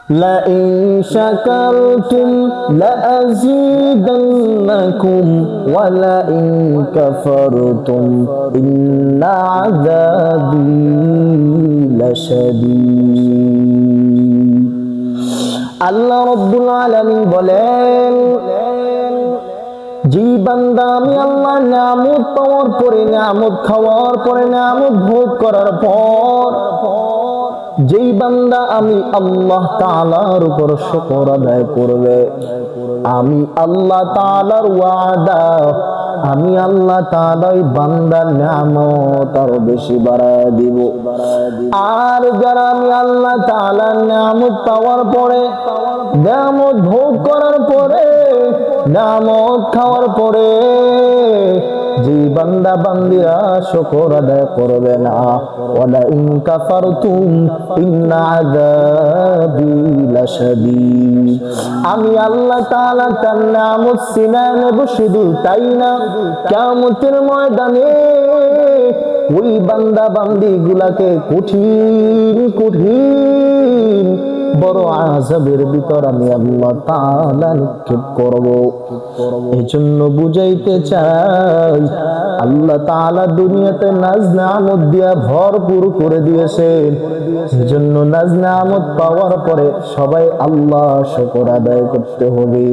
لئن شكرتم لأزيدنكم ولئن كفرتم إن عذابي لشديد আল্লাহ রাব্বুল আলামিন বলেন, যে বান্দা আমি আল্লাহ নিয়ামত পাওয়ার পরে, নিয়ামত খাওয়ার পরে, নিয়ামত ভোগ করার পর যেই বান্দা আমি আল্লাহ তাআলার উপর শুকর আদায় করবে, আমি আল্লাহ তাআলার ওয়াদা, আমি আল্লাহ তাআলা ওই বান্দার নিয়ামত আরো বেশি বাড়ায় দিব। আর যারা আমি আল্লাহ তাআলার নিয়ামত পাওয়ার পরে, নিয়ামত ভোগ করার পরে, নিয়ামত খাওয়ার পরে যে বান্দা বান্দিরা শুকর আদায় করবে না, ওয়ালা ইন কাফারতুম ইন্না আযাবি লাশাদীদ, আমি আল্লাহ তাআলা তার নিয়ামত ছিনায় নেব। শুধু তাই না, কিয়ামতের ময়দানে ওই বান্দা বান্দি গুলাকে কঠিন কঠিন বড় আযাবের ভিতর আমি আল্লাহ তাআলা নিক্ষেপ করব। এজন্য বুঝাইতে চাই, আল্লাহ তাআলা দুনিয়াতে নাজ নিয়ামত দিয়া ভরপুর করে দিয়েছেন। এজন্য নাজ নিয়ামত পাওয়ার পরে সবাই আল্লাহ শুকর আদায় করতে হবে।